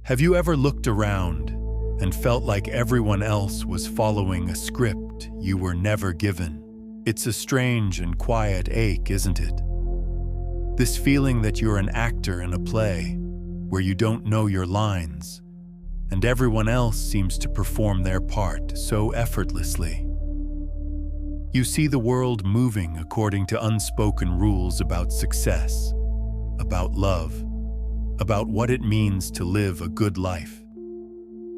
Have you ever looked around and felt like everyone else was following a script you were never given? It's a strange and quiet ache, isn't it? This feeling that you're an actor in a play where you don't know your lines, and everyone else seems to perform their part so effortlessly. You see the world moving according to unspoken rules about success, about love, about what it means to live a good life.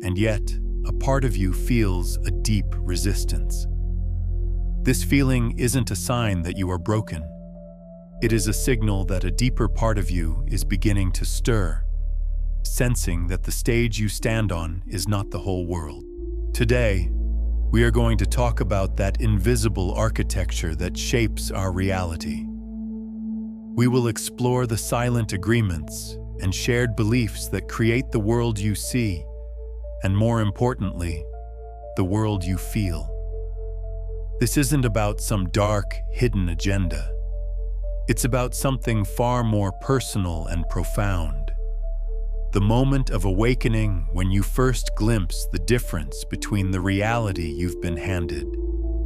And yet, a part of you feels a deep resistance. This feeling isn't a sign that you are broken. It is a signal that a deeper part of you is beginning to stir, sensing that the stage you stand on is not the whole world. Today, we are going to talk about that invisible architecture that shapes our reality. We will explore the silent agreements and shared beliefs that create the world you see, and more importantly, the world you feel. This isn't about some dark, hidden agenda. It's about something far more personal and profound. The moment of awakening when you first glimpse the difference between the reality you've been handed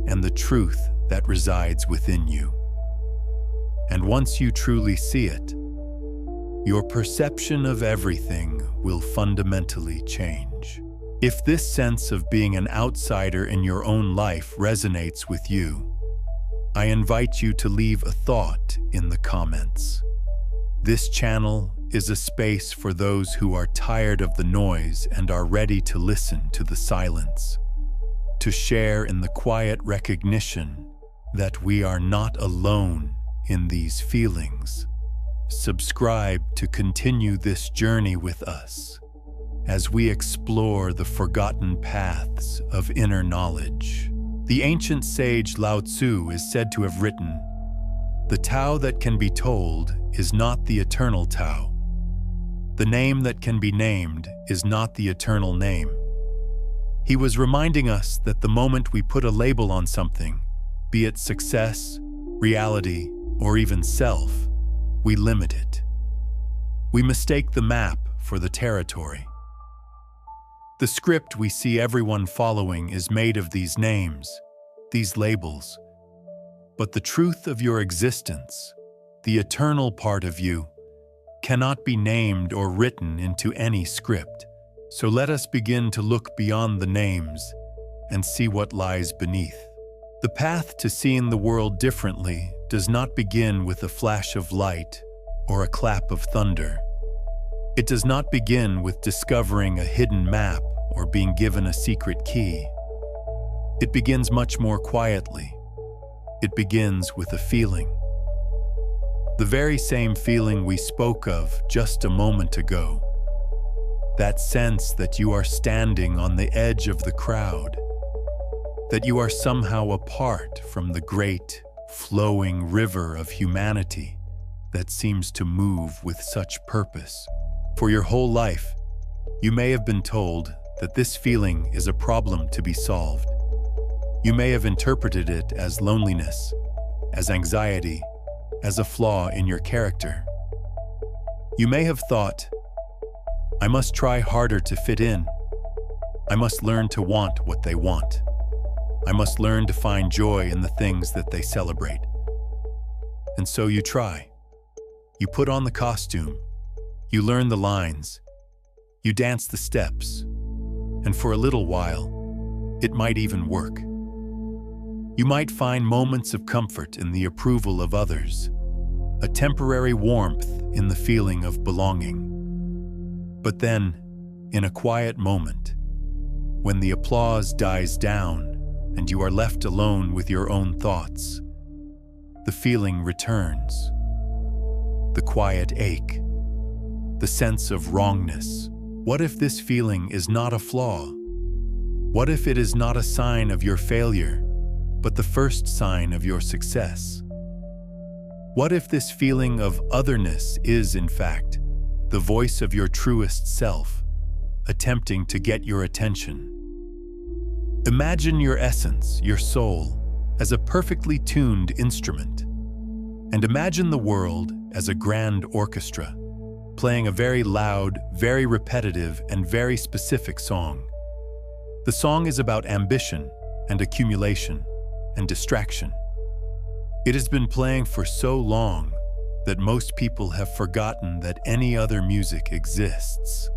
and the truth that resides within you. And once you truly see it, your perception of everything will fundamentally change. If this sense of being an outsider in your own life resonates with you, I invite you to leave a thought in the comments. This channel is a space for those who are tired of the noise and are ready to listen to the silence, to share in the quiet recognition that we are not alone in these feelings. Subscribe to continue this journey with us as we explore the forgotten paths of inner knowledge. The ancient sage Lao Tzu is said to have written, "The Tao that can be told is not the eternal Tao. The name that can be named is not the eternal name." He was reminding us that the moment we put a label on something, be it success, reality, or even self, we limit it. We mistake the map for the territory. The script we see everyone following is made of these names, these labels. But the truth of your existence, the eternal part of you, cannot be named or written into any script. So let us begin to look beyond the names and see what lies beneath. The path to seeing the world differently does not begin with a flash of light or a clap of thunder. It does not begin with discovering a hidden map or being given a secret key. It begins much more quietly. It begins with a feeling. The very same feeling we spoke of just a moment ago. That sense that you are standing on the edge of the crowd, that you are somehow apart from the great, flowing river of humanity that seems to move with such purpose. For your whole life, you may have been told that this feeling is a problem to be solved. You may have interpreted it as loneliness, as anxiety, as a flaw in your character. You may have thought, "I must try harder to fit in. I must learn to want what they want. I must learn to find joy in the things that they celebrate." And so you try. You put on the costume. You learn the lines. You dance the steps. And for a little while, it might even work. You might find moments of comfort in the approval of others, a temporary warmth in the feeling of belonging. But then, in a quiet moment, when the applause dies down and you are left alone with your own thoughts, the feeling returns. The quiet ache, the sense of wrongness. What if this feeling is not a flaw? What if it is not a sign of your failure, but the first sign of your success? What if this feeling of otherness is, in fact, the voice of your truest self, attempting to get your attention? Imagine your essence, your soul, as a perfectly tuned instrument, and imagine the world as a grand orchestra, playing a very loud, very repetitive, and very specific song. The song is about ambition and accumulation and distraction. It has been playing for so long that most people have forgotten that any other music exists.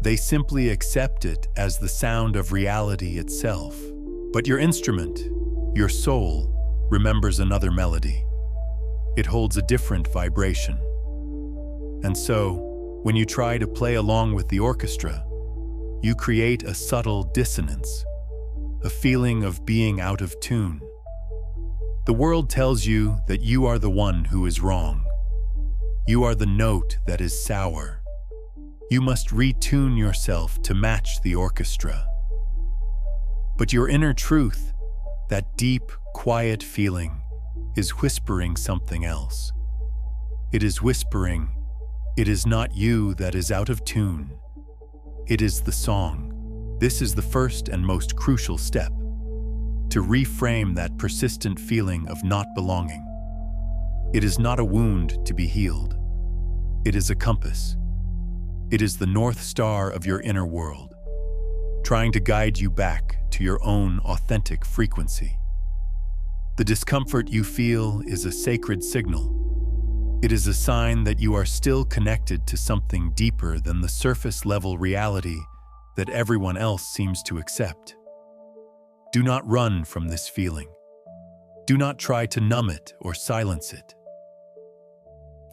They simply accept it as the sound of reality itself. But your instrument, your soul, remembers another melody. It holds a different vibration. And so, when you try to play along with the orchestra, you create a subtle dissonance, a feeling of being out of tune. The world tells you that you are the one who is wrong. You are the note that is sour. You must retune yourself to match the orchestra. But your inner truth, that deep, quiet feeling, is whispering something else. It is whispering, it is not you that is out of tune. It is the song. This is the first and most crucial step, to reframe that persistent feeling of not belonging. It is not a wound to be healed. It is a compass. It is the North Star of your inner world, trying to guide you back to your own authentic frequency. The discomfort you feel is a sacred signal. It is a sign that you are still connected to something deeper than the surface-level reality that everyone else seems to accept. Do not run from this feeling. Do not try to numb it or silence it.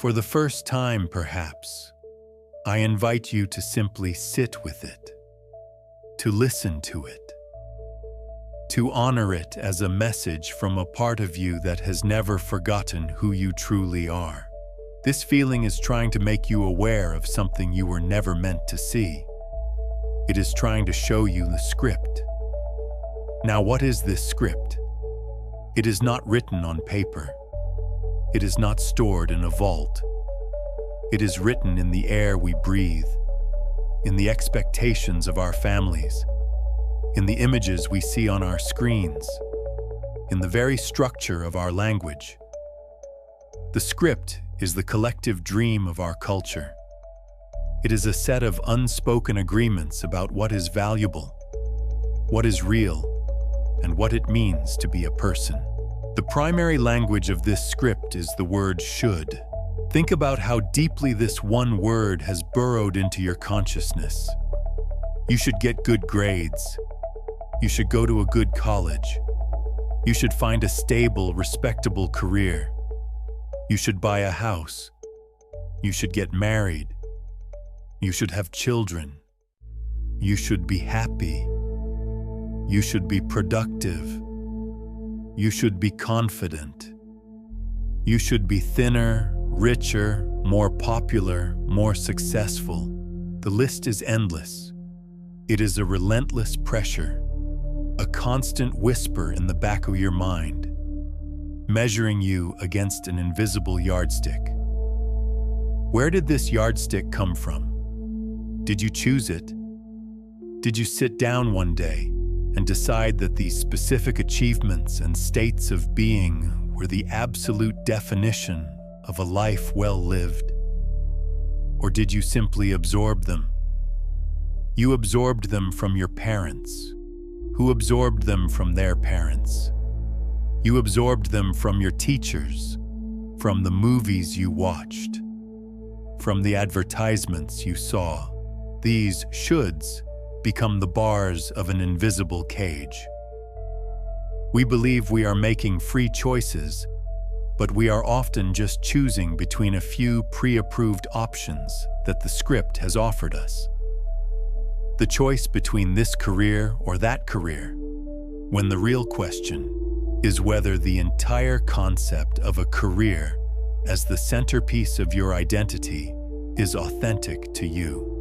For the first time, perhaps, I invite you to simply sit with it, to listen to it, to honor it as a message from a part of you that has never forgotten who you truly are. This feeling is trying to make you aware of something you were never meant to see. It is trying to show you the script. Now, what is this script? It is not written on paper. It is not stored in a vault. It is written in the air we breathe, in the expectations of our families, in the images we see on our screens, in the very structure of our language. The script is the collective dream of our culture. It is a set of unspoken agreements about what is valuable, what is real, and what it means to be a person. The primary language of this script is the word should. Think about how deeply this one word has burrowed into your consciousness. You should get good grades. You should go to a good college. You should find a stable, respectable career. You should buy a house. You should get married. You should have children. You should be happy. You should be productive. You should be confident. You should be thinner, richer, more popular, more successful. The list is endless. It is a relentless pressure, a constant whisper in the back of your mind, measuring you against an invisible yardstick. Where did this yardstick come from? Did you choose it? Did you sit down one day and decide that these specific achievements and states of being were the absolute definition of a life well lived? Or did you simply absorb them? You absorbed them from your parents, who absorbed them from their parents. You absorbed them from your teachers, from the movies you watched, from the advertisements you saw. These shoulds become the bars of an invisible cage. We believe we are making free choices, but we are often just choosing between a few pre-approved options that the script has offered us. The choice between this career or that career, when the real question is whether the entire concept of a career as the centerpiece of your identity is authentic to you.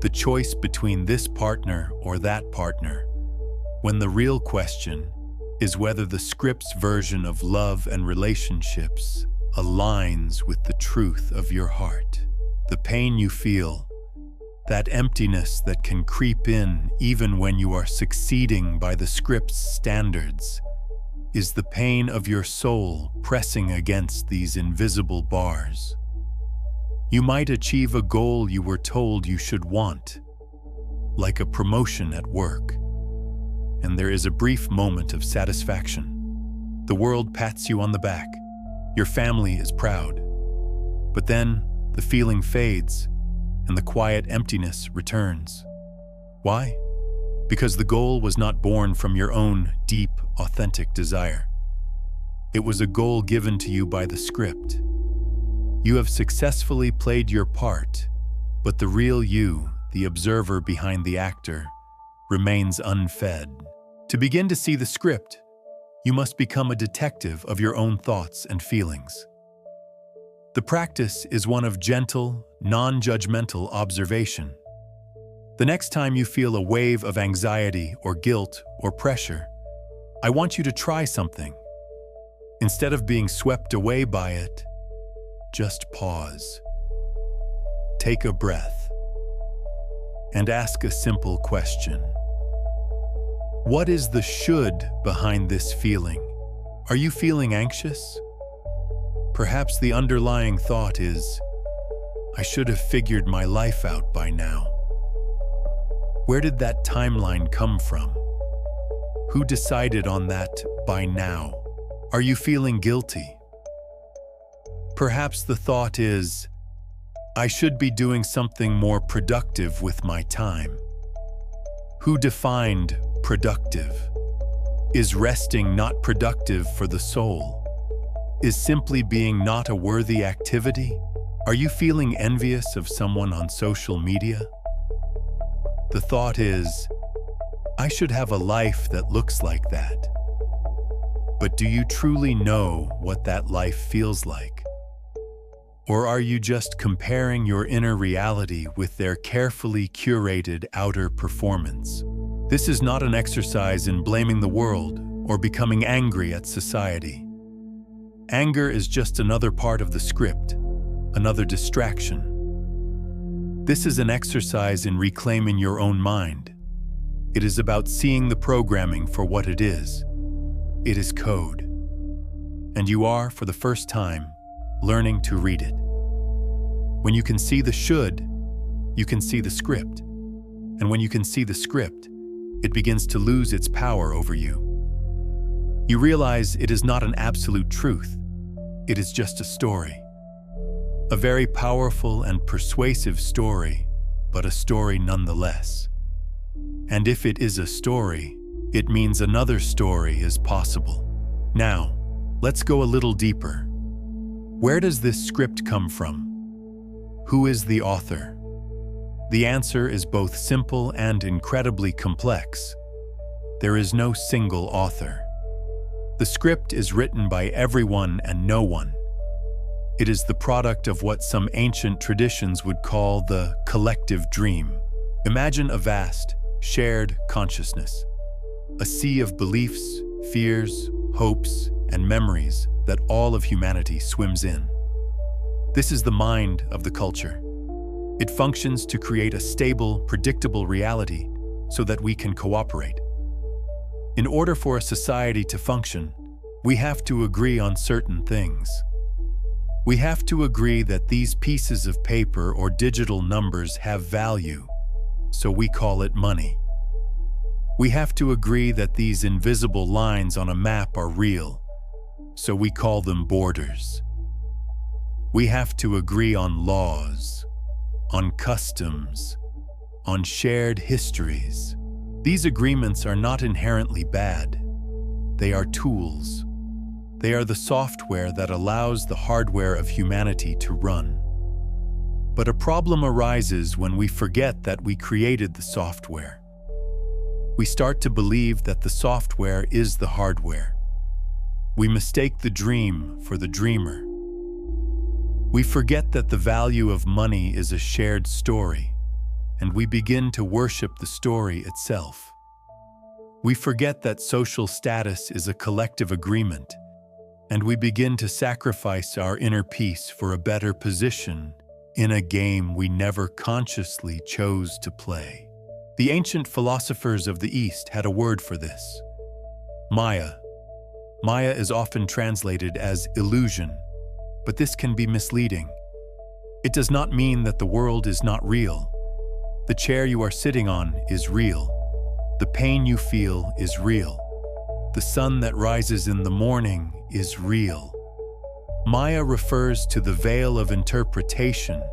The choice between this partner or that partner, when the real question is whether the script's version of love and relationships aligns with the truth of your heart. The pain you feel, that emptiness that can creep in even when you are succeeding by the script's standards, is the pain of your soul pressing against these invisible bars. You might achieve a goal you were told you should want, like a promotion at work, and there is a brief moment of satisfaction. The world pats you on the back. Your family is proud. But then the feeling fades and the quiet emptiness returns. Why? Because the goal was not born from your own deep, authentic desire. It was a goal given to you by the script. You have successfully played your part, but the real you, the observer behind the actor, remains unfed. To begin to see the script, you must become a detective of your own thoughts and feelings. The practice is one of gentle, non-judgmental observation. The next time you feel a wave of anxiety or guilt or pressure, I want you to try something. Instead of being swept away by it, just pause. Take a breath and ask a simple question. What is the should behind this feeling? Are you feeling anxious? Perhaps the underlying thought is, I should have figured my life out by now. Where did that timeline come from? Who decided on that by now? Are you feeling guilty? Perhaps the thought is, I should be doing something more productive with my time. Who defined productive? Is resting not productive for the soul? Is simply being not a worthy activity? Are you feeling envious of someone on social media? The thought is, I should have a life that looks like that. But do you truly know what that life feels like? Or are you just comparing your inner reality with their carefully curated outer performance? This is not an exercise in blaming the world or becoming angry at society. Anger is just another part of the script, another distraction. This is an exercise in reclaiming your own mind. It is about seeing the programming for what it is. It is code. And you are, for the first time, learning to read it. When you can see the should, you can see the script. And when you can see the script, it begins to lose its power over you. You realize it is not an absolute truth. It is just a story. A very powerful and persuasive story, but a story nonetheless. And if it is a story, it means another story is possible. Now, let's go a little deeper. Where does this script come from? Who is the author? The answer is both simple and incredibly complex. There is no single author. The script is written by everyone and no one. It is the product of what some ancient traditions would call the collective dream. Imagine a vast, shared consciousness, a sea of beliefs, fears, hopes, and memories that all of humanity swims in. This is the mind of the culture. It functions to create a stable, predictable reality so that we can cooperate. In order for a society to function, we have to agree on certain things. We have to agree that these pieces of paper or digital numbers have value, so we call it money. We have to agree that these invisible lines on a map are real, so we call them borders. We have to agree on laws, on customs, on shared histories. These agreements are not inherently bad. They are tools. They are the software that allows the hardware of humanity to run. But a problem arises when we forget that we created the software. We start to believe that the software is the hardware. We mistake the dream for the dreamer. We forget that the value of money is a shared story, and we begin to worship the story itself. We forget that social status is a collective agreement, and we begin to sacrifice our inner peace for a better position in a game we never consciously chose to play. The ancient philosophers of the East had a word for this: Maya. Maya is often translated as illusion, but this can be misleading. It does not mean that the world is not real. The chair you are sitting on is real. The pain you feel is real. The sun that rises in the morning is real. Maya refers to the veil of interpretation,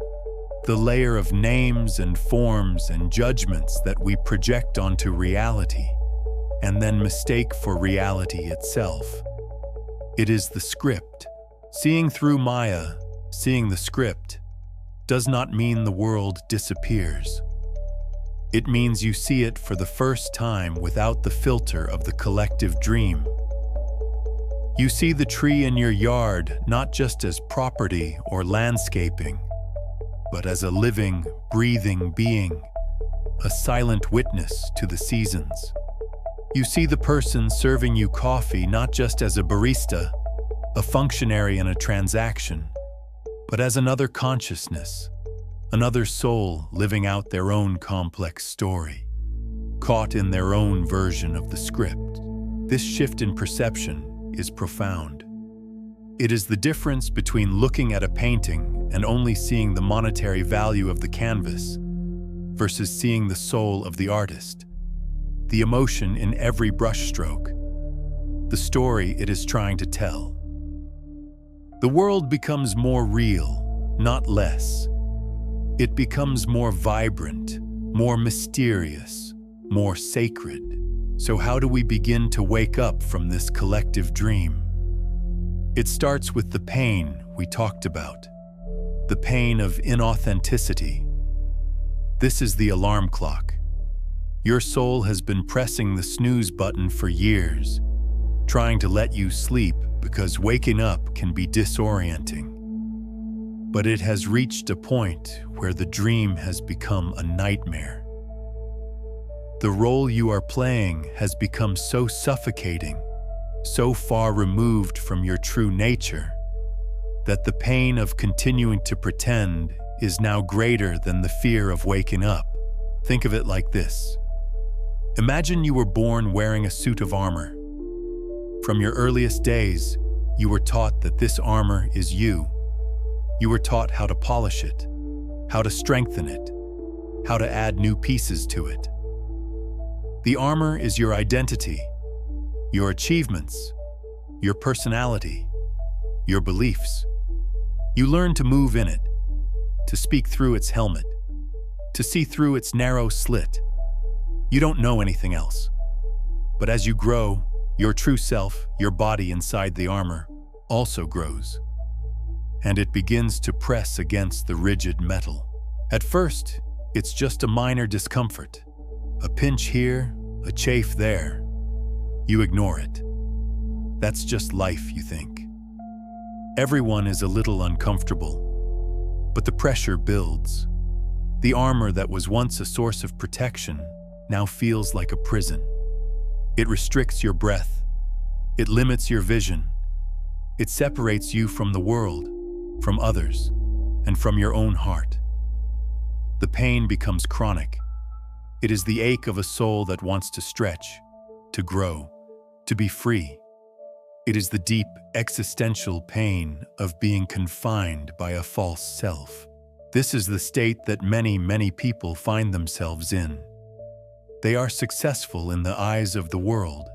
the layer of names and forms and judgments that we project onto reality and then mistake for reality itself. It is the script. Seeing through Maya, seeing the script, does not mean the world disappears. It means you see it for the first time without the filter of the collective dream. You see the tree in your yard not just as property or landscaping, but as a living, breathing being, a silent witness to the seasons. You see the person serving you coffee not just as a barista, a functionary in a transaction, but as another consciousness, another soul living out their own complex story, caught in their own version of the script. This shift in perception is profound. It is the difference between looking at a painting and only seeing the monetary value of the canvas versus seeing the soul of the artist, the emotion in every brushstroke, the story it is trying to tell. The world becomes more real, not less. It becomes more vibrant, more mysterious, more sacred. So how do we begin to wake up from this collective dream? It starts with the pain we talked about, the pain of inauthenticity. This is the alarm clock. Your soul has been pressing the snooze button for years, trying to let you sleep because waking up can be disorienting. But it has reached a point where the dream has become a nightmare. The role you are playing has become so suffocating, so far removed from your true nature, that the pain of continuing to pretend is now greater than the fear of waking up. Think of it like this. Imagine you were born wearing a suit of armor. From your earliest days, you were taught that this armor is you. You were taught how to polish it, how to strengthen it, how to add new pieces to it. The armor is your identity, your achievements, your personality, your beliefs. You learn to move in it, to speak through its helmet, to see through its narrow slit. You don't know anything else. But as you grow, your true self, your body inside the armor, also grows. And it begins to press against the rigid metal. At first, it's just a minor discomfort. A pinch here, a chafe there. You ignore it. That's just life, you think. Everyone is a little uncomfortable, but the pressure builds. The armor that was once a source of protection now feels like a prison. It restricts your breath. It limits your vision. It separates you from the world, from others, and from your own heart. The pain becomes chronic. It is the ache of a soul that wants to stretch, to grow, to be free. It is the deep, existential pain of being confined by a false self. This is the state that many people find themselves in. They are successful in the eyes of the world.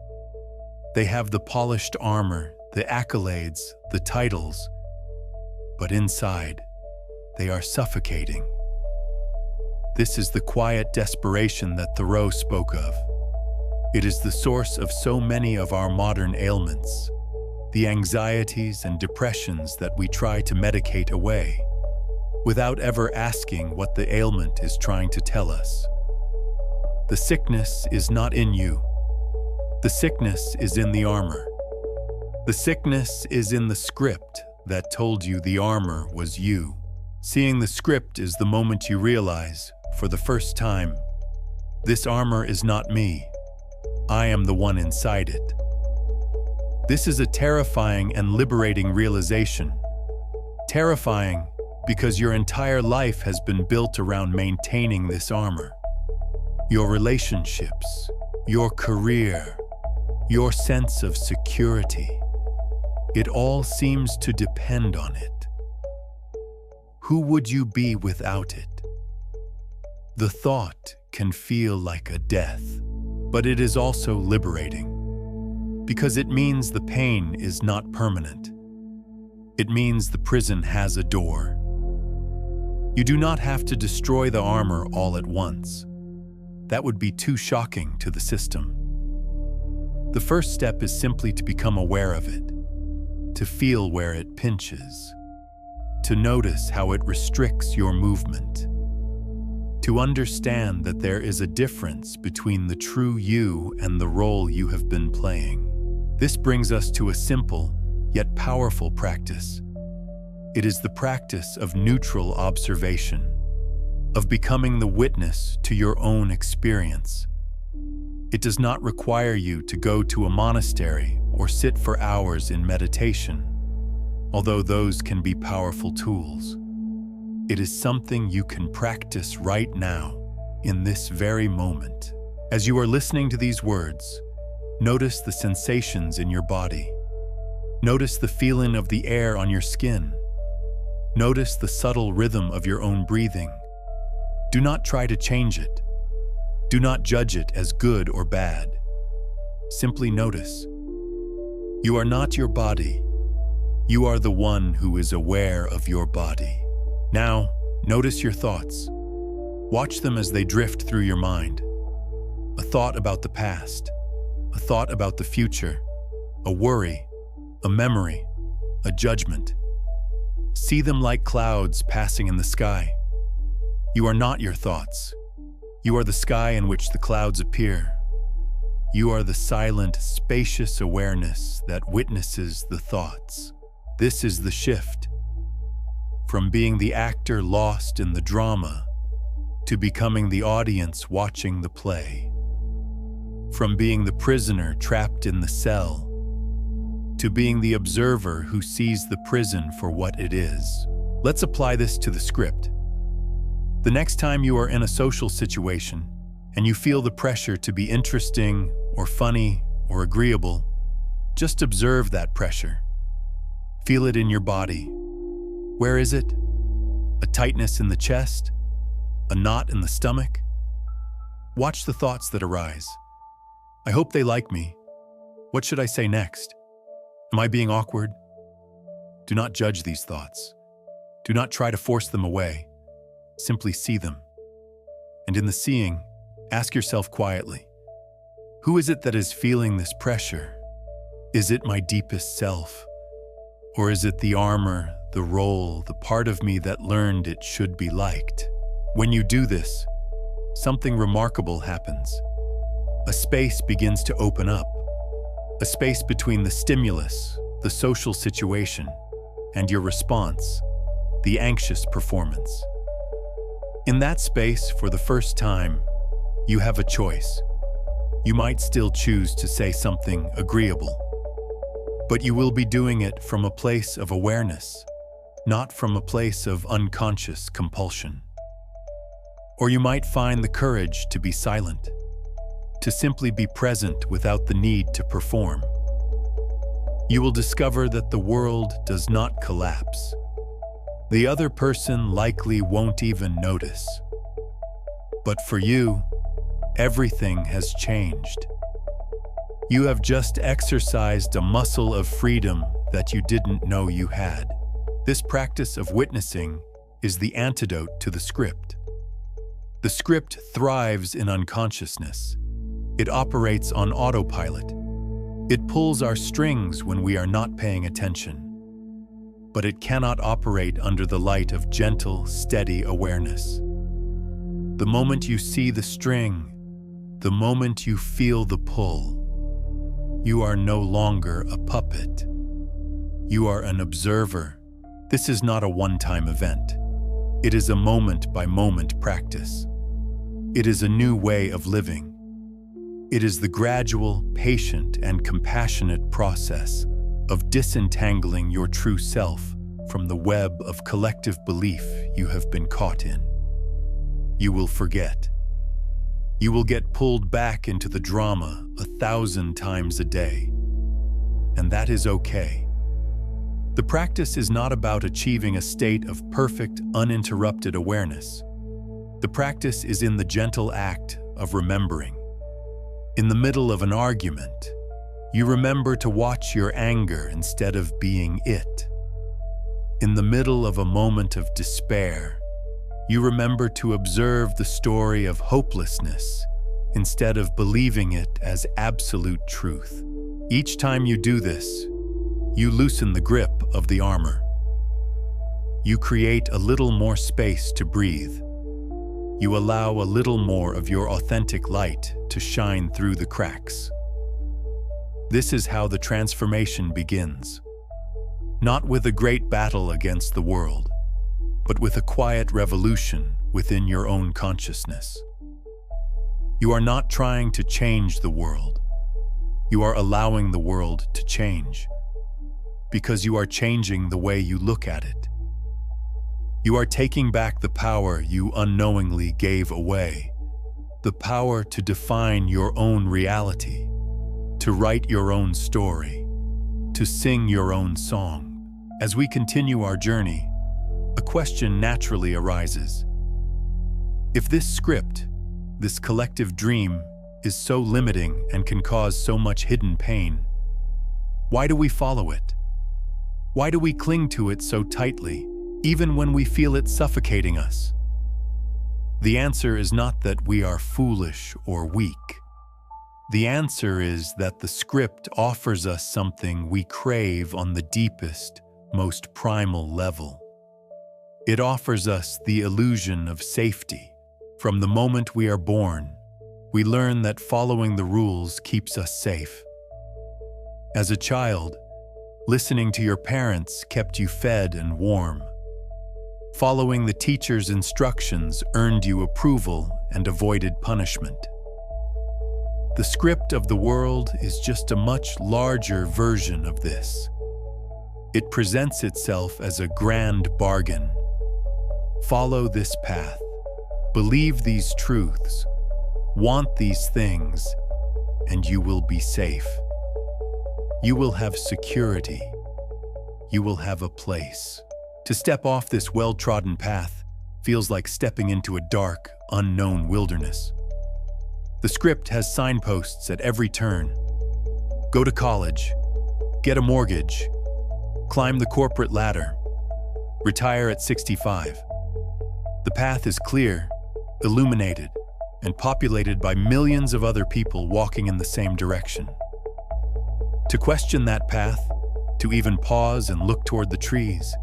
They have the polished armor, the accolades, the titles, but inside, they are suffocating. This is the quiet desperation that Thoreau spoke of. It is the source of so many of our modern ailments, the anxieties and depressions that we try to medicate away, without ever asking what the ailment is trying to tell us. The sickness is not in you. The sickness is in the armor. The sickness is in the script that told you the armor was you. Seeing the script is the moment you realize, for the first time, this armor is not me. I am the one inside it. This is a terrifying and liberating realization. Terrifying because your entire life has been built around maintaining this armor. Your relationships, your career, your sense of security. It all seems to depend on it. Who would you be without it? The thought can feel like a death, but it is also liberating, because it means the pain is not permanent. It means the prison has a door. You do not have to destroy the armor all at once. That would be too shocking to the system. The first step is simply to become aware of it, to feel where it pinches, to notice how it restricts your movement, to understand that there is a difference between the true you and the role you have been playing. This brings us to a simple, yet powerful practice. It is the practice of neutral observation, of becoming the witness to your own experience. It does not require you to go to a monastery or sit for hours in meditation, although those can be powerful tools. It is something you can practice right now, in this very moment. As you are listening to these words, notice the sensations in your body. Notice the feeling of the air on your skin. Notice the subtle rhythm of your own breathing. Do not try to change it. Do not judge it as good or bad. Simply notice. You are not your body. You are the one who is aware of your body. Now, notice your thoughts. Watch them as they drift through your mind. A thought about the past, a thought about the future, a worry, a memory, a judgment. See them like clouds passing in the sky. You are not your thoughts. You are the sky in which the clouds appear. You are the silent, spacious awareness that witnesses the thoughts. This is the shift. From being the actor lost in the drama to becoming the audience watching the play. From being the prisoner trapped in the cell to being the observer who sees the prison for what it is. Let's apply this to the script. The next time you are in a social situation and you feel the pressure to be interesting or funny or agreeable, just observe that pressure. Feel it in your body. Where is it? A tightness in the chest? A knot in the stomach? Watch the thoughts that arise. I hope they like me. What should I say next? Am I being awkward? Do not judge these thoughts. Do not try to force them away. Simply see them. And in the seeing, ask yourself quietly, who is it that is feeling this pressure? Is it my deepest self? Or is it the armor, the role, the part of me that learned it should be liked? When you do this, something remarkable happens. A space begins to open up. A space between the stimulus, the social situation, and your response, the anxious performance. In that space, for the first time, you have a choice. You might still choose to say something agreeable, but you will be doing it from a place of awareness, not from a place of unconscious compulsion. Or you might find the courage to be silent, to simply be present without the need to perform. You will discover that the world does not collapse. The other person likely won't even notice. But for you, everything has changed. You have just exercised a muscle of freedom that you didn't know you had. This practice of witnessing is the antidote to the script. The script thrives in unconsciousness. It operates on autopilot. It pulls our strings when we are not paying attention. But it cannot operate under the light of gentle, steady awareness. The moment you see the string, the moment you feel the pull, you are no longer a puppet. You are an observer. This is not a one-time event. It is a moment-by-moment practice. It is a new way of living. It is the gradual, patient, and compassionate process of disentangling your true self from the web of collective belief you have been caught in. You will forget. You will get pulled back into the drama 1,000 times a day. And that is okay. The practice is not about achieving a state of perfect, uninterrupted awareness. The practice is in the gentle act of remembering. In the middle of an argument, you remember to watch your anger instead of being it. In the middle of a moment of despair, you remember to observe the story of hopelessness instead of believing it as absolute truth. Each time you do this, you loosen the grip of the armor. You create a little more space to breathe. You allow a little more of your authentic light to shine through the cracks. This is how the transformation begins. Not with a great battle against the world, but with a quiet revolution within your own consciousness. You are not trying to change the world. You are allowing the world to change, because you are changing the way you look at it. You are taking back the power you unknowingly gave away, the power to define your own reality, to write your own story, to sing your own song. As we continue our journey, a question naturally arises. If this script, this collective dream, is so limiting and can cause so much hidden pain, why do we follow it? Why do we cling to it so tightly, even when we feel it suffocating us? The answer is not that we are foolish or weak. The answer is that the script offers us something we crave on the deepest, most primal level. It offers us the illusion of safety. From the moment we are born, we learn that following the rules keeps us safe. As a child, listening to your parents kept you fed and warm. Following the teacher's instructions earned you approval and avoided punishment. The script of the world is just a much larger version of this. It presents itself as a grand bargain. Follow this path. Believe these truths. Want these things, and you will be safe. You will have security. You will have a place. To step off this well-trodden path feels like stepping into a dark, unknown wilderness. The script has signposts at every turn. Go to college. Get a mortgage. Climb the corporate ladder. Retire at 65. The path is clear, illuminated, and populated by millions of other people walking in the same direction. To question that path, to even pause and look toward the trees,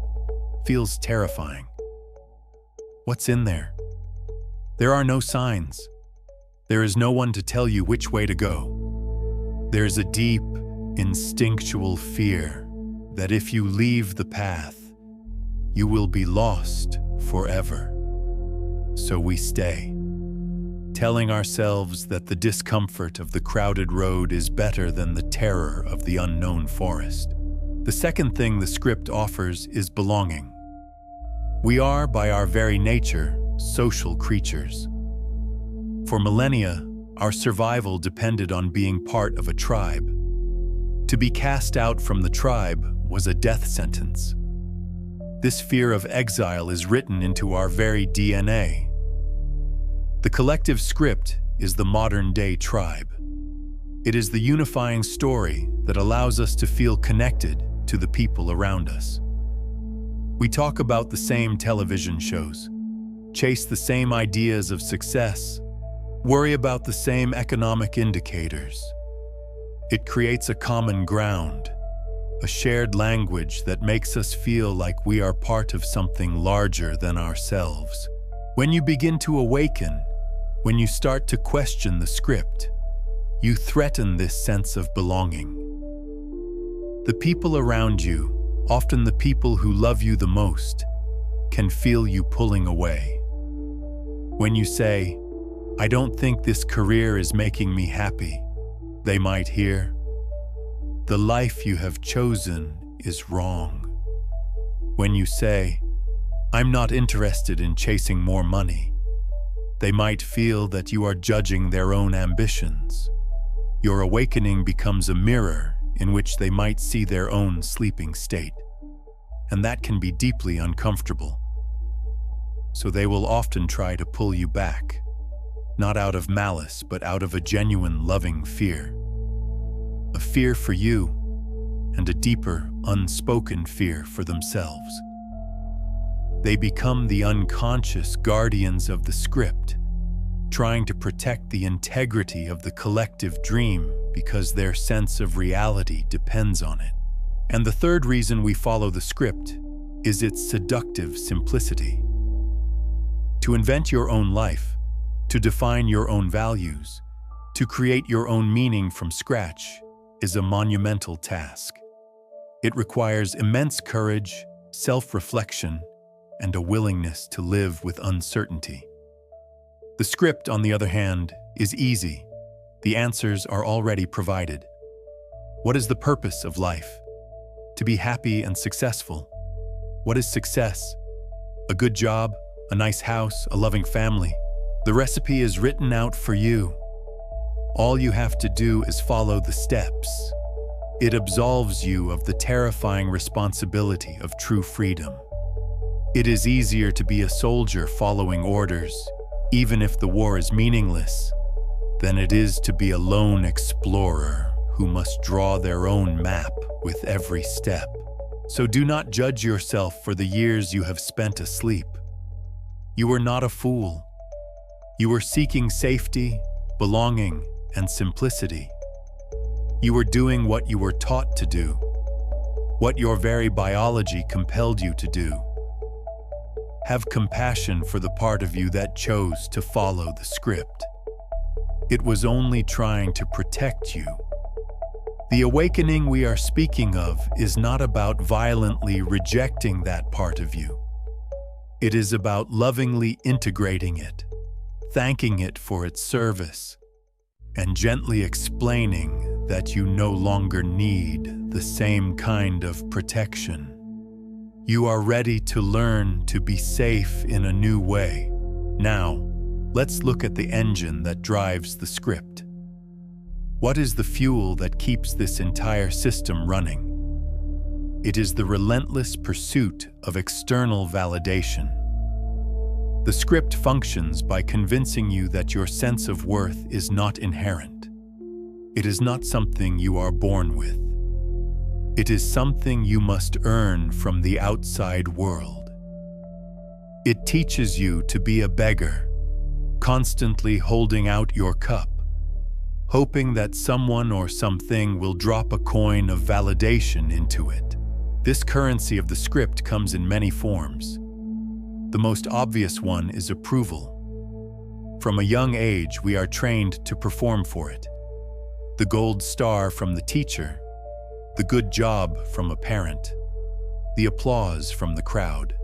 feels terrifying. What's in there? There are no signs. There is no one to tell you which way to go. There is a deep, instinctual fear that if you leave the path, you will be lost forever. So we stay, telling ourselves that the discomfort of the crowded road is better than the terror of the unknown forest. The second thing the script offers is belonging. We are, by our very nature, social creatures. For millennia, our survival depended on being part of a tribe. To be cast out from the tribe was a death sentence. This fear of exile is written into our very DNA. The collective script is the modern-day tribe. It is the unifying story that allows us to feel connected to the people around us. We talk about the same television shows, chase the same ideas of success, worry about the same economic indicators. It creates a common ground, a shared language that makes us feel like we are part of something larger than ourselves. When you begin to awaken, when you start to question the script, you threaten this sense of belonging. The people around you, often the people who love you the most, can feel you pulling away. When you say, "I don't think this career is making me happy," they might hear, "The life you have chosen is wrong." When you say, "I'm not interested in chasing more money," they might feel that you are judging their own ambitions. Your awakening becomes a mirror in which they might see their own sleeping state. and that can be deeply uncomfortable. So they will often try to pull you back, not out of malice, but out of a genuine loving fear. A fear for you, and a deeper, unspoken fear for themselves. They become the unconscious guardians of the script, trying to protect the integrity of the collective dream because their sense of reality depends on it. And the third reason we follow the script is its seductive simplicity. To invent your own life, to define your own values, to create your own meaning from scratch is a monumental task. It requires immense courage, self-reflection, and a willingness to live with uncertainty. The script, on the other hand, is easy. The answers are already provided. What is the purpose of life? To be happy and successful. What is success? A good job, a nice house, a loving family. The recipe is written out for you. All you have to do is follow the steps. It absolves you of the terrifying responsibility of true freedom. It is easier to be a soldier following orders, even if the war is meaningless, than it is to be a lone explorer who must draw their own map with every step. So do not judge yourself for the years you have spent asleep. You are not a fool. You are seeking safety, belonging, and simplicity. You are doing what you were taught to do, what your very biology compelled you to do. Have compassion for the part of you that chose to follow the script. It was only trying to protect you. The awakening we are speaking of is not about violently rejecting that part of you. It is about lovingly integrating it, thanking it for its service, and gently explaining that you no longer need the same kind of protection. You are ready to learn to be safe in a new way. Now, let's look at the engine that drives the script. What is the fuel that keeps this entire system running? It is the relentless pursuit of external validation. The script functions by convincing you that your sense of worth is not inherent. It is not something you are born with. It is something you must earn from the outside world. It teaches you to be a beggar, constantly holding out your cup, hoping that someone or something will drop a coin of validation into it. This currency of the script comes in many forms. The most obvious one is approval. From a young age, we are trained to perform for it. The gold star from the teacher, the good job from a parent, the applause from the crowd.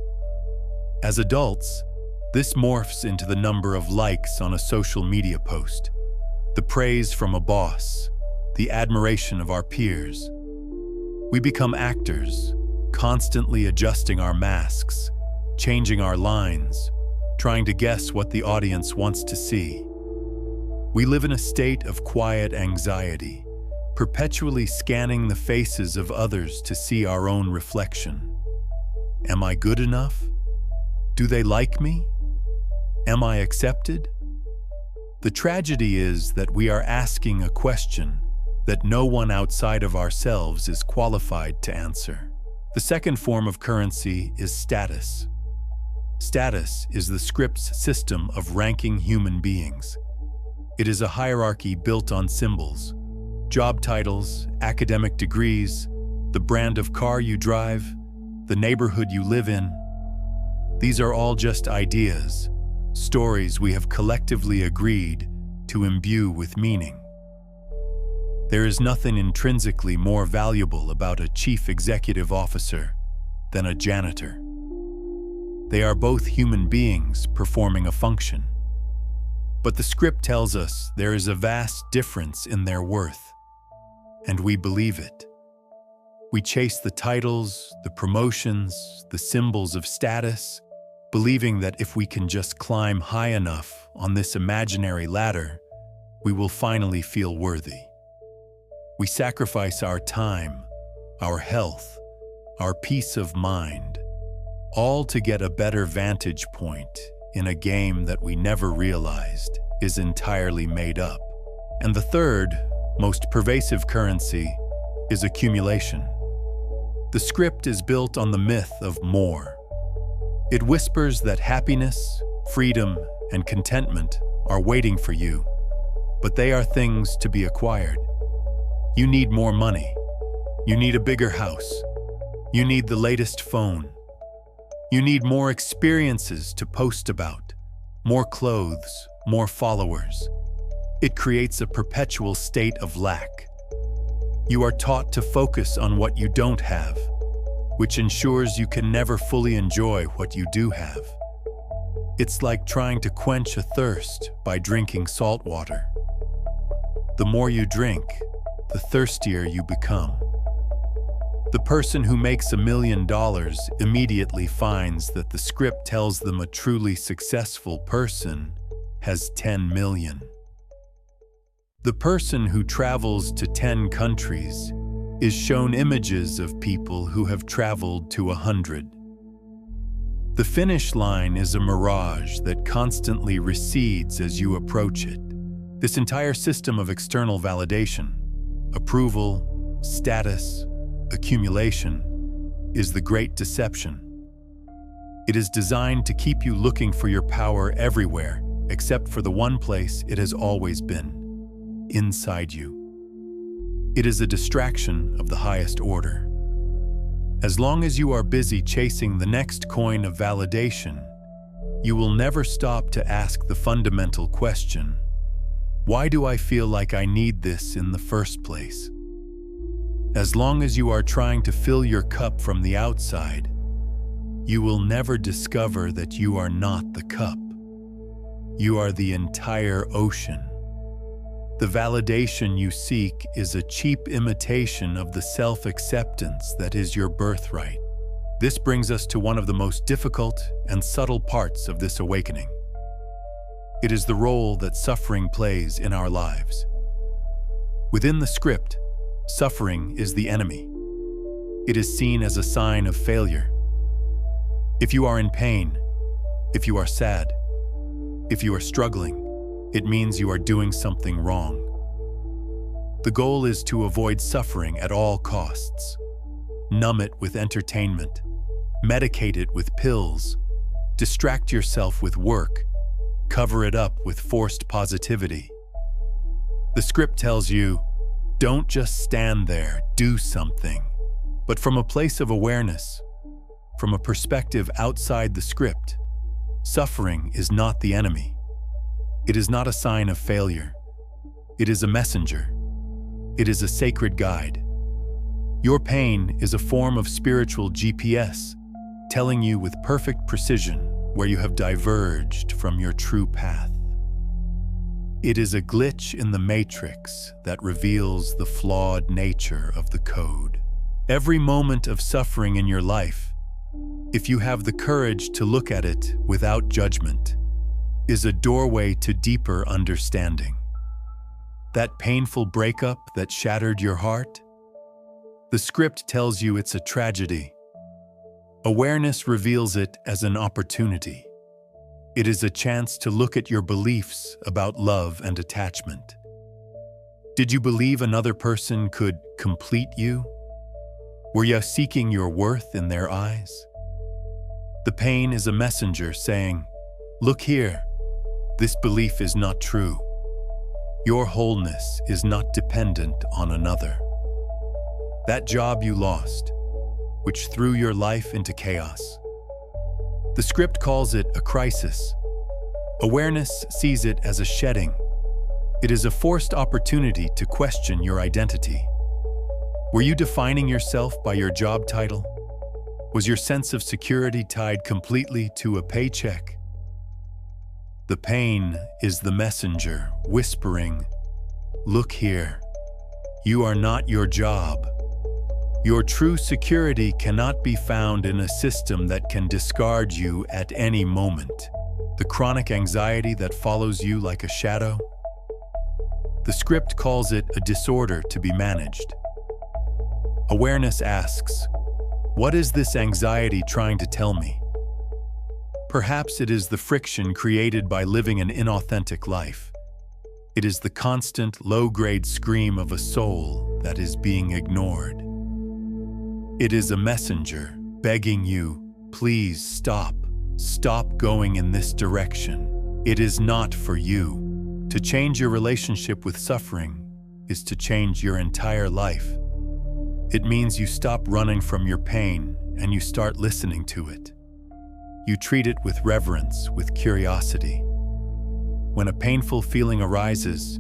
As adults, this morphs into the number of likes on a social media post, the praise from a boss, the admiration of our peers. We become actors, constantly adjusting our masks, changing our lines, trying to guess what the audience wants to see. We live in a state of quiet anxiety, perpetually scanning the faces of others to see our own reflection. Am I good enough? Do they like me? Am I accepted? The tragedy is that we are asking a question that no one outside of ourselves is qualified to answer. The second form of currency is status. Status is the script's system of ranking human beings. It is a hierarchy built on symbols, job titles, academic degrees, the brand of car you drive, the neighborhood you live in. These are all just ideas, stories we have collectively agreed to imbue with meaning. There is nothing intrinsically more valuable about a chief executive officer than a janitor. They are both human beings performing a function. But the script tells us there is a vast difference in their worth, and we believe it. We chase the titles, the promotions, the symbols of status, believing that if we can just climb high enough on this imaginary ladder, we will finally feel worthy. We sacrifice our time, our health, our peace of mind, all to get a better vantage point in a game that we never realized is entirely made up. And the third, most pervasive currency is accumulation. The script is built on the myth of more. It whispers that happiness, freedom, and contentment are waiting for you, but they are things to be acquired. You need more money. You need a bigger house. You need the latest phone. You need more experiences to post about, more clothes, more followers. It creates a perpetual state of lack. You are taught to focus on what you don't have, which ensures you can never fully enjoy what you do have. It's like trying to quench a thirst by drinking salt water. The more you drink, the thirstier you become. The person who makes $1 million immediately finds that the script tells them a truly successful person has 10 million. The person who travels to 10 countries is shown images of people who have traveled to 100. The finish line is a mirage that constantly recedes as you approach it. This entire system of external validation, approval, status, accumulation, is the great deception. It is designed to keep you looking for your power everywhere, except for the one place it has always been, inside you. It is a distraction of the highest order. As long as you are busy chasing the next coin of validation, you will never stop to ask the fundamental question, why do I feel like I need this in the first place? As long as you are trying to fill your cup from the outside, you will never discover that you are not the cup. You are the entire ocean. The validation you seek is a cheap imitation of the self-acceptance that is your birthright. This brings us to one of the most difficult and subtle parts of this awakening. It is the role that suffering plays in our lives. Within the script, suffering is the enemy. It is seen as a sign of failure. If you are in pain, if you are sad, if you are struggling, it means you are doing something wrong. The goal is to avoid suffering at all costs. Numb it with entertainment, medicate it with pills, distract yourself with work, cover it up with forced positivity. The script tells you, don't just stand there, do something. But from a place of awareness, from a perspective outside the script, suffering is not the enemy. It is not a sign of failure. It is a messenger. It is a sacred guide. Your pain is a form of spiritual GPS, telling you with perfect precision where you have diverged from your true path. It is a glitch in the matrix that reveals the flawed nature of the code. Every moment of suffering in your life, if you have the courage to look at it without judgment, is a doorway to deeper understanding. That painful breakup that shattered your heart? The script tells you it's a tragedy. Awareness reveals it as an opportunity. It is a chance to look at your beliefs about love and attachment. Did you believe another person could complete you? Were you seeking your worth in their eyes? The pain is a messenger saying, look here, this belief is not true. Your wholeness is not dependent on another. That job you lost, which threw your life into chaos. The script calls it a crisis. Awareness sees it as a shedding. It is a forced opportunity to question your identity. Were you defining yourself by your job title? Was your sense of security tied completely to a paycheck? The pain is the messenger whispering, look here, you are not your job. Your true security cannot be found in a system that can discard you at any moment. The chronic anxiety that follows you like a shadow? The script calls it a disorder to be managed. Awareness asks, What is this anxiety trying to tell me? Perhaps it is the friction created by living an inauthentic life. It is the constant, low-grade scream of a soul that is being ignored. It is a messenger begging you, please stop going in this direction. It is not for you. To change your relationship with suffering is to change your entire life. It means you stop running from your pain and you start listening to it. You treat it with reverence, with curiosity. When a painful feeling arises,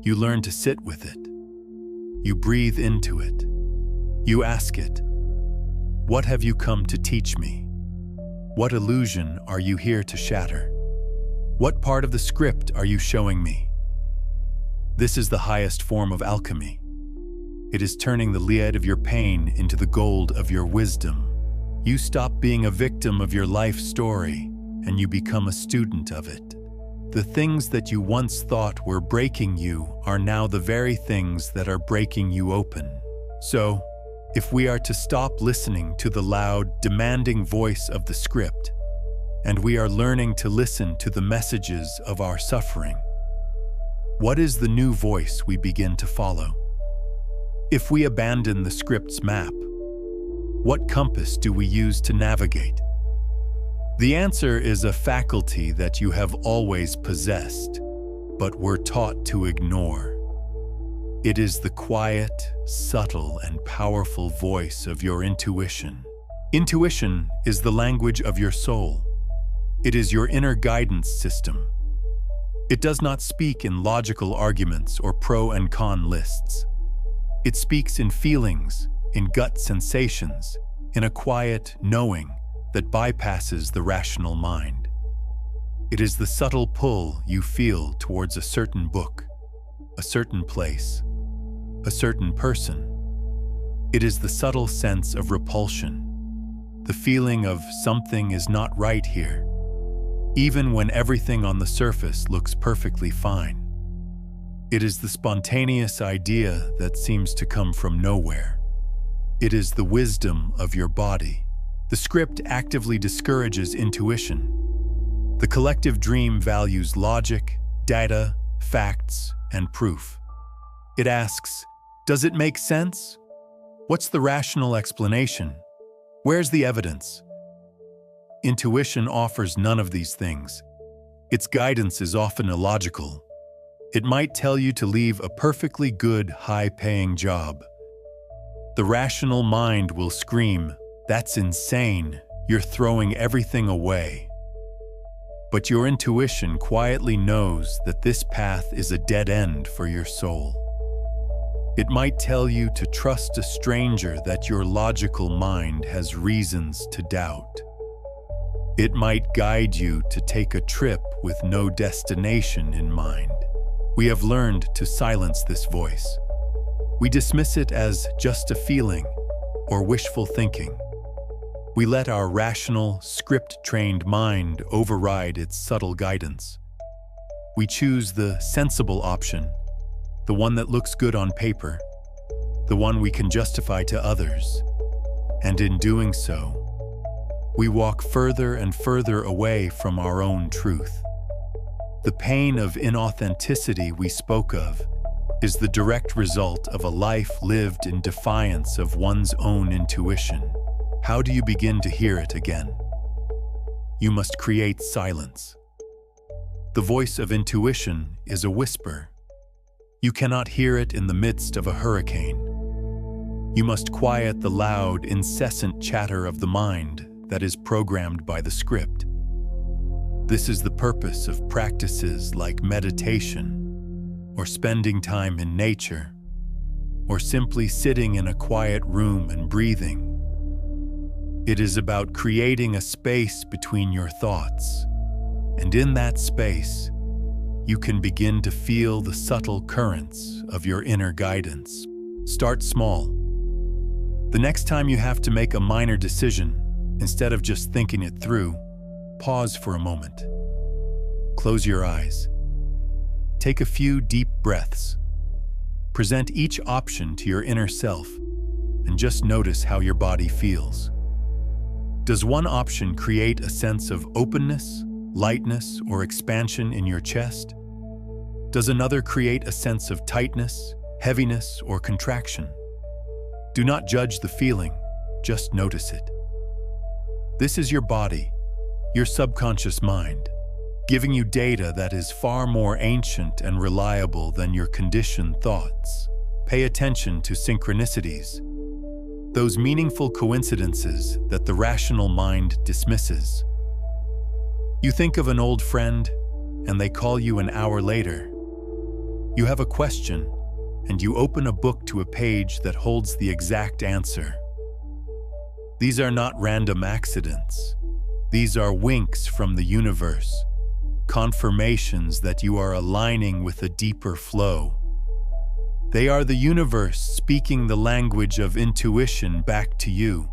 you learn to sit with it. You breathe into it. You ask it, what have you come to teach me? What illusion are you here to shatter? What part of the script are you showing me? This is the highest form of alchemy. It is turning the lead of your pain into the gold of your wisdom. You stop being a victim of your life story, and you become a student of it. The things that you once thought were breaking you are now the very things that are breaking you open. So, if we are to stop listening to the loud, demanding voice of the script, and we are learning to listen to the messages of our suffering, what is the new voice we begin to follow? If we abandon the script's map, what compass do we use to navigate? The answer is a faculty that you have always possessed, but were taught to ignore. It is the quiet, subtle, and powerful voice of your intuition. Intuition is the language of your soul. It is your inner guidance system. It does not speak in logical arguments or pro and con lists. It speaks in feelings, in gut sensations, in a quiet knowing that bypasses the rational mind. It is the subtle pull you feel towards a certain book, a certain place, a certain person. It is the subtle sense of repulsion, the feeling of something is not right here, even when everything on the surface looks perfectly fine. It is the spontaneous idea that seems to come from nowhere. It is the wisdom of your body. The script actively discourages intuition. The collective dream values logic, data, facts, and proof. It asks, does it make sense? What's the rational explanation? Where's the evidence? Intuition offers none of these things. Its guidance is often illogical. It might tell you to leave a perfectly good, high-paying job. The rational mind will scream, that's insane, you're throwing everything away. But your intuition quietly knows that this path is a dead end for your soul. It might tell you to trust a stranger that your logical mind has reasons to doubt. It might guide you to take a trip with no destination in mind. We have learned to silence this voice. We dismiss it as just a feeling or wishful thinking. We let our rational, script-trained mind override its subtle guidance. We choose the sensible option, the one that looks good on paper, the one we can justify to others. And in doing so, we walk further and further away from our own truth. The pain of inauthenticity we spoke of is the direct result of a life lived in defiance of one's own intuition. How do you begin to hear it again? You must create silence. The voice of intuition is a whisper. You cannot hear it in the midst of a hurricane. You must quiet the loud, incessant chatter of the mind that is programmed by the script. This is the purpose of practices like meditation, or spending time in nature, or simply sitting in a quiet room and breathing. It is about creating a space between your thoughts, and in that space, you can begin to feel the subtle currents of your inner guidance. Start small. The next time you have to make a minor decision, instead of just thinking it through, pause for a moment. Close your eyes. Take a few deep breaths. Present each option to your inner self and just notice how your body feels. Does one option create a sense of openness, lightness, or expansion in your chest? Does another create a sense of tightness, heaviness, or contraction? Do not judge the feeling, just notice it. This is your body, your subconscious mind, giving you data that is far more ancient and reliable than your conditioned thoughts. Pay attention to synchronicities, those meaningful coincidences that the rational mind dismisses. You think of an old friend, and they call you an hour later. You have a question, and you open a book to a page that holds the exact answer. These are not random accidents. These are winks from the universe, confirmations that you are aligning with a deeper flow. They are the universe speaking the language of intuition back to you,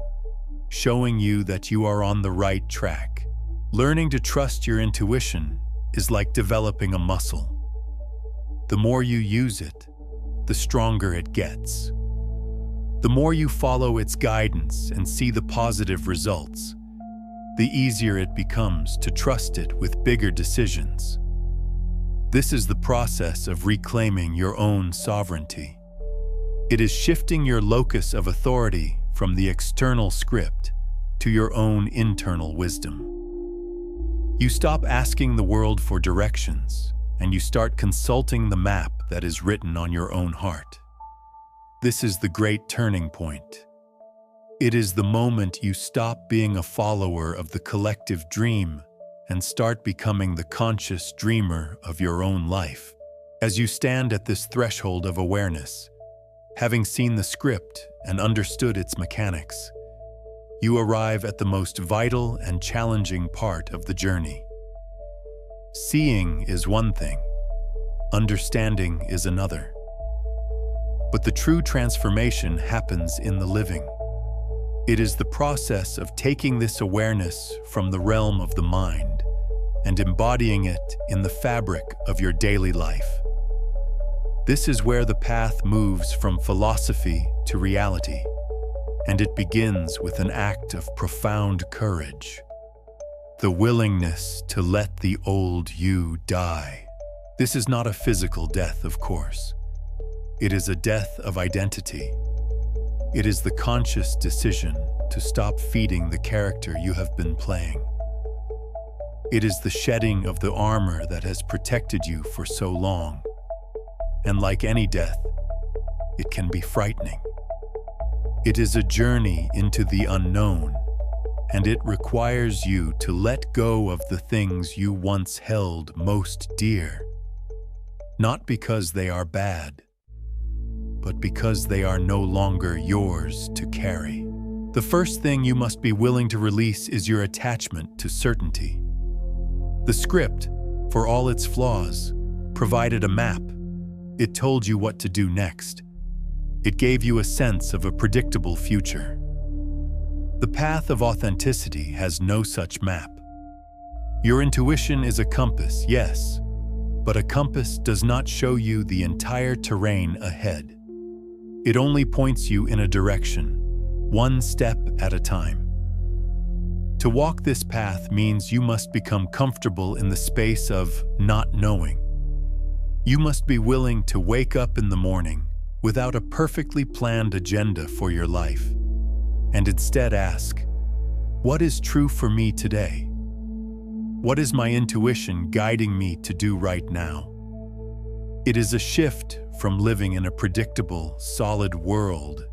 showing you that you are on the right track. Learning to trust your intuition is like developing a muscle. The more you use it, the stronger it gets. The more you follow its guidance and see the positive results, the easier it becomes to trust it with bigger decisions. This is the process of reclaiming your own sovereignty. It is shifting your locus of authority from the external script to your own internal wisdom. You stop asking the world for directions, and you start consulting the map that is written on your own heart. This is the great turning point. It is the moment you stop being a follower of the collective dream and start becoming the conscious dreamer of your own life. As you stand at this threshold of awareness, having seen the script and understood its mechanics, you arrive at the most vital and challenging part of the journey. Seeing is one thing, understanding is another. But the true transformation happens in the living. It is the process of taking this awareness from the realm of the mind and embodying it in the fabric of your daily life. This is where the path moves from philosophy to reality, and it begins with an act of profound courage, the willingness to let the old you die. This is not a physical death, of course. It is a death of identity. It is the conscious decision to stop feeding the character you have been playing. It is the shedding of the armor that has protected you for so long. And like any death, it can be frightening. It is a journey into the unknown, and it requires you to let go of the things you once held most dear, not because they are bad, but because they are no longer yours to carry. The first thing you must be willing to release is your attachment to certainty. The script, for all its flaws, provided a map. It told you what to do next. It gave you a sense of a predictable future. The path of authenticity has no such map. Your intuition is a compass, yes, but a compass does not show you the entire terrain ahead. It only points you in a direction, one step at a time. To walk this path means you must become comfortable in the space of not knowing. You must be willing to wake up in the morning without a perfectly planned agenda for your life, and instead ask, what is true for me today? What is my intuition guiding me to do right now? It is a shift from living in a predictable, solid world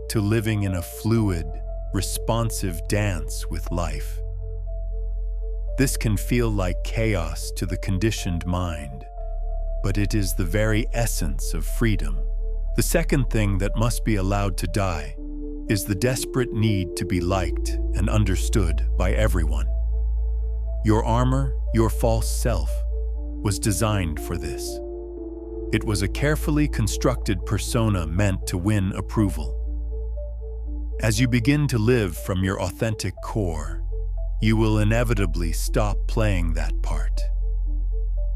to living in a fluid, responsive dance with life. This can feel like chaos to the conditioned mind, but it is the very essence of freedom. The second thing that must be allowed to die is the desperate need to be liked and understood by everyone. Your armor, your false self, was designed for this. It was a carefully constructed persona meant to win approval. As you begin to live from your authentic core, you will inevitably stop playing that part.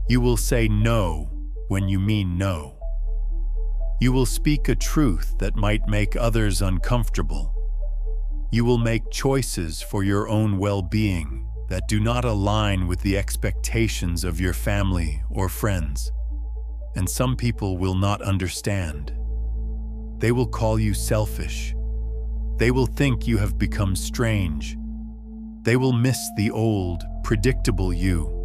You will say no when you mean no. You will speak a truth that might make others uncomfortable. You will make choices for your own well-being that do not align with the expectations of your family or friends. And some people will not understand. They will call you selfish. They will think you have become strange. They will miss the old, predictable you.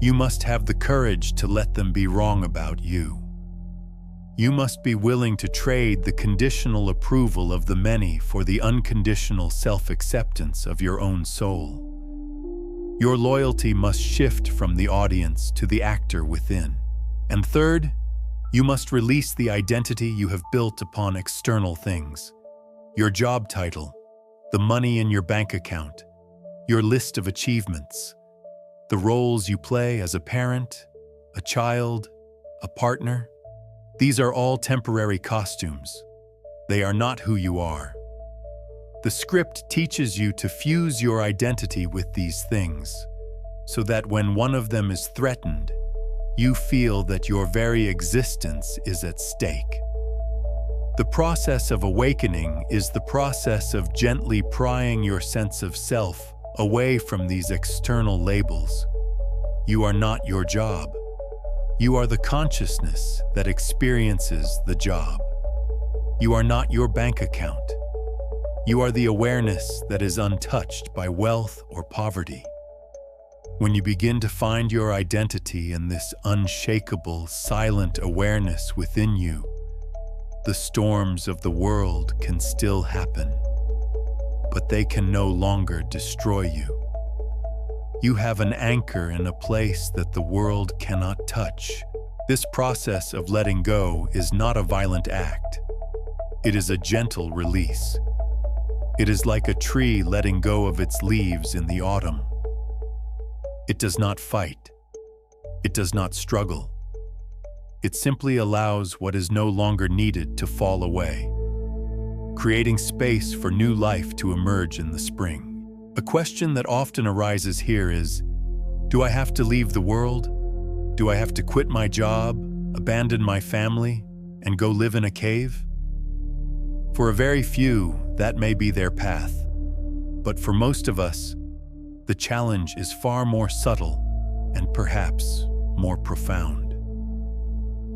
You must have the courage to let them be wrong about you. You must be willing to trade the conditional approval of the many for the unconditional self-acceptance of your own soul. Your loyalty must shift from the audience to the actor within. And third, you must release the identity you have built upon external things. Your job title, the money in your bank account, your list of achievements, the roles you play as a parent, a child, a partner. These are all temporary costumes. They are not who you are. The script teaches you to fuse your identity with these things, so that when one of them is threatened, you feel that your very existence is at stake. The process of awakening is the process of gently prying your sense of self away from these external labels. You are not your job. You are the consciousness that experiences the job. You are not your bank account. You are the awareness that is untouched by wealth or poverty. When you begin to find your identity in this unshakable, silent awareness within you, the storms of the world can still happen, but they can no longer destroy you. You have an anchor in a place that the world cannot touch. This process of letting go is not a violent act. It is a gentle release. It is like a tree letting go of its leaves in the autumn. It does not fight. It does not struggle. It simply allows what is no longer needed to fall away, creating space for new life to emerge in the spring. A question that often arises here is, do I have to leave the world? Do I have to quit my job, abandon my family, and go live in a cave? For a very few, that may be their path. But for most of us, the challenge is far more subtle and perhaps more profound.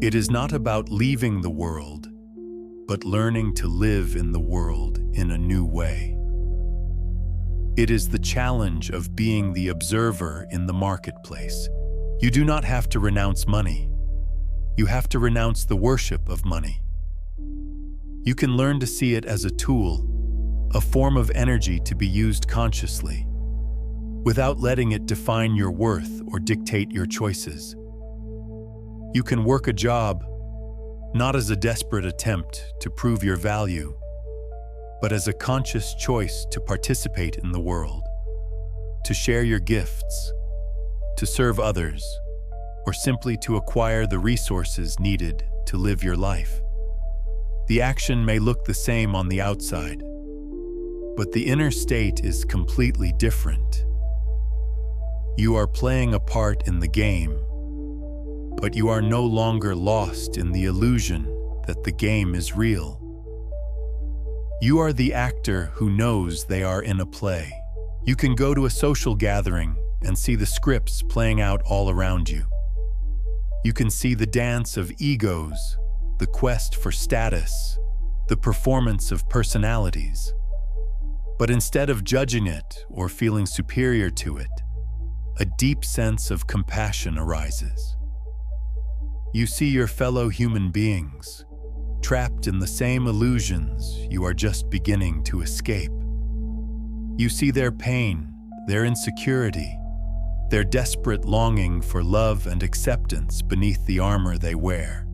It is not about leaving the world, but learning to live in the world in a new way. It is the challenge of being the observer in the marketplace. You do not have to renounce money. You have to renounce the worship of money. You can learn to see it as a tool, a form of energy to be used consciously, without letting it define your worth or dictate your choices. You can work a job, not as a desperate attempt to prove your value, but as a conscious choice to participate in the world, to share your gifts, to serve others, or simply to acquire the resources needed to live your life. The action may look the same on the outside, but the inner state is completely different. You are playing a part in the game, but you are no longer lost in the illusion that the game is real. You are the actor who knows they are in a play. You can go to a social gathering and see the scripts playing out all around you. You can see the dance of egos, the quest for status, the performance of personalities. But instead of judging it or feeling superior to it, a deep sense of compassion arises. You see your fellow human beings, trapped in the same illusions you are just beginning to escape. You see their pain, their insecurity, their desperate longing for love and acceptance beneath the armor they wear.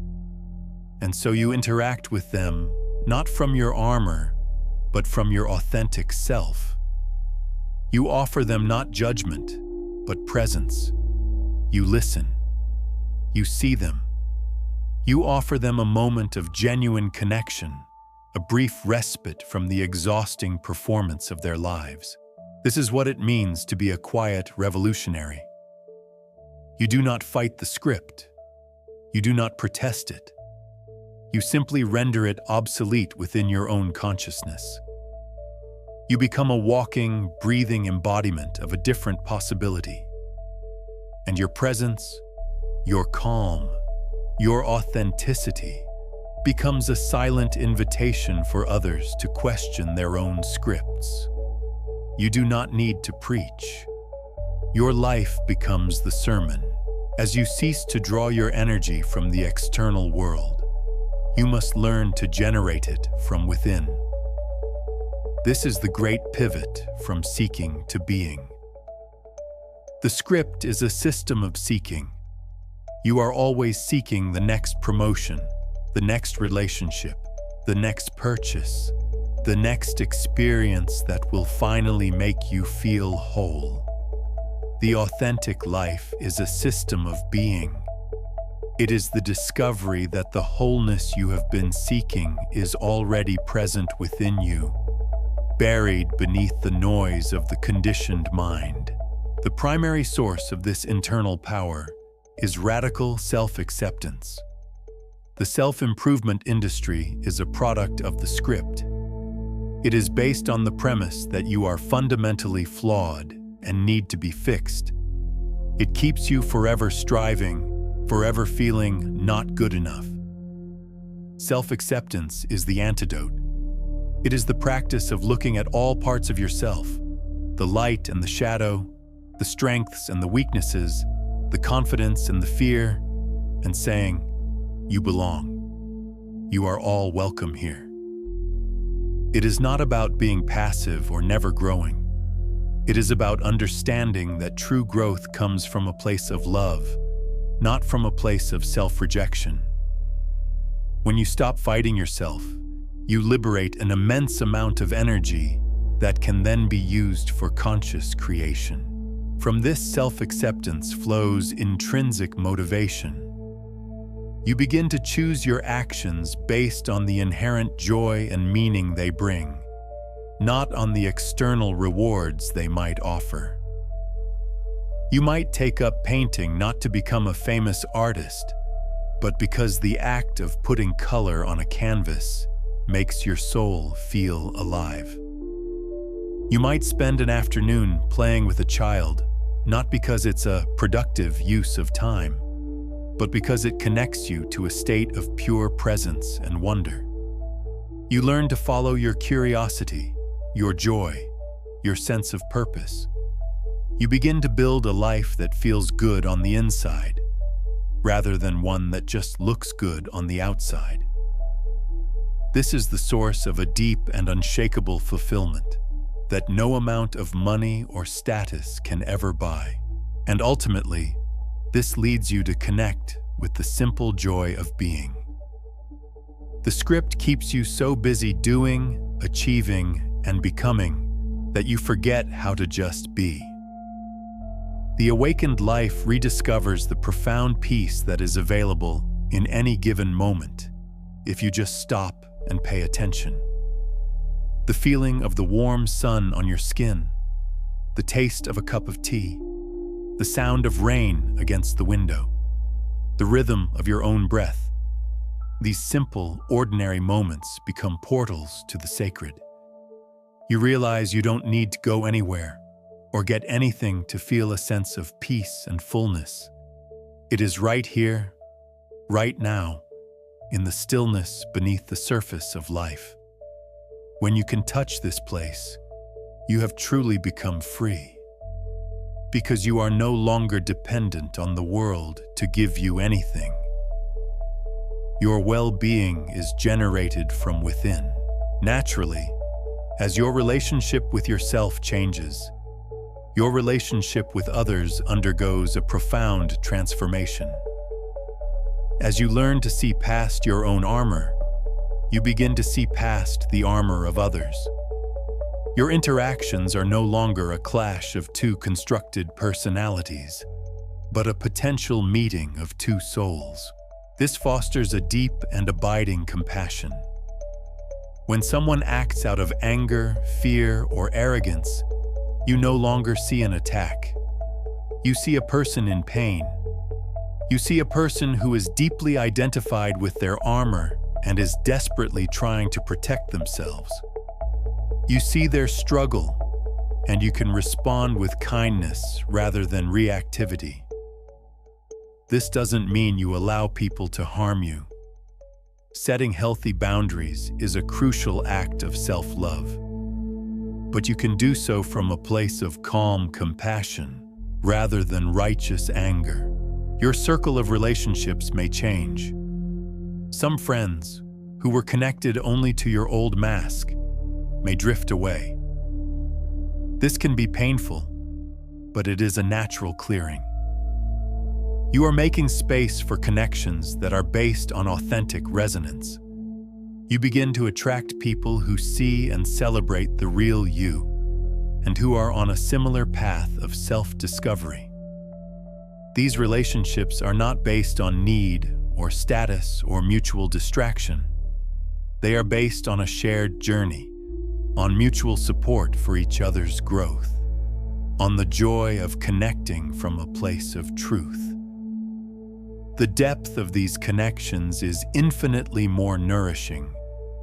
And so you interact with them, not from your armor, but from your authentic self. You offer them not judgment, but presence. You listen. You see them. You offer them a moment of genuine connection, a brief respite from the exhausting performance of their lives. This is what it means to be a quiet revolutionary. You do not fight the script. You do not protest it. You simply render it obsolete within your own consciousness. You become a walking, breathing embodiment of a different possibility. And your presence, your calm, your authenticity becomes a silent invitation for others to question their own scripts. You do not need to preach. Your life becomes the sermon. As you cease to draw your energy from the external world, you must learn to generate it from within. This is the great pivot from seeking to being. The script is a system of seeking. You are always seeking the next promotion, the next relationship, the next purchase, the next experience that will finally make you feel whole. The authentic life is a system of being. It is the discovery that the wholeness you have been seeking is already present within you, buried beneath the noise of the conditioned mind. The primary source of this internal power is radical self-acceptance. The self-improvement industry is a product of the script. It is based on the premise that you are fundamentally flawed and need to be fixed. It keeps you forever striving, forever feeling not good enough. Self-acceptance is the antidote. It is the practice of looking at all parts of yourself, the light and the shadow, the strengths and the weaknesses, the confidence and the fear, and saying, "You belong. You are all welcome here." It is not about being passive or never growing. It is about understanding that true growth comes from a place of love, not from a place of self-rejection. When you stop fighting yourself, you liberate an immense amount of energy that can then be used for conscious creation. From this self-acceptance flows intrinsic motivation. You begin to choose your actions based on the inherent joy and meaning they bring, not on the external rewards they might offer. You might take up painting not to become a famous artist, but because the act of putting color on a canvas makes your soul feel alive. You might spend an afternoon playing with a child, not because it's a productive use of time, but because it connects you to a state of pure presence and wonder. You learn to follow your curiosity, your joy, your sense of purpose. You begin to build a life that feels good on the inside, rather than one that just looks good on the outside. This is the source of a deep and unshakable fulfillment that no amount of money or status can ever buy. And ultimately, this leads you to connect with the simple joy of being. The script keeps you so busy doing, achieving, and becoming that you forget how to just be. The awakened life rediscovers the profound peace that is available in any given moment if you just stop and pay attention. The feeling of the warm sun on your skin, the taste of a cup of tea, the sound of rain against the window, the rhythm of your own breath. These simple, ordinary moments become portals to the sacred. You realize you don't need to go anywhere or get anything to feel a sense of peace and fullness. It is right here, right now, in the stillness beneath the surface of life. When you can touch this place, you have truly become free, because you are no longer dependent on the world to give you anything. Your well-being is generated from within. Naturally, as your relationship with yourself changes, your relationship with others undergoes a profound transformation. As you learn to see past your own armor, you begin to see past the armor of others. Your interactions are no longer a clash of two constructed personalities, but a potential meeting of two souls. This fosters a deep and abiding compassion. When someone acts out of anger, fear, or arrogance, you no longer see an attack. You see a person in pain. You see a person who is deeply identified with their armor and is desperately trying to protect themselves. You see their struggle, and you can respond with kindness rather than reactivity. This doesn't mean you allow people to harm you. Setting healthy boundaries is a crucial act of self-love. But you can do so from a place of calm compassion rather than righteous anger. Your circle of relationships may change. Some friends, who were connected only to your old mask, may drift away. This can be painful, but it is a natural clearing. You are making space for connections that are based on authentic resonance. You begin to attract people who see and celebrate the real you, and who are on a similar path of self-discovery. These relationships are not based on need or status or mutual distraction. They are based on a shared journey, on mutual support for each other's growth, on the joy of connecting from a place of truth. The depth of these connections is infinitely more nourishing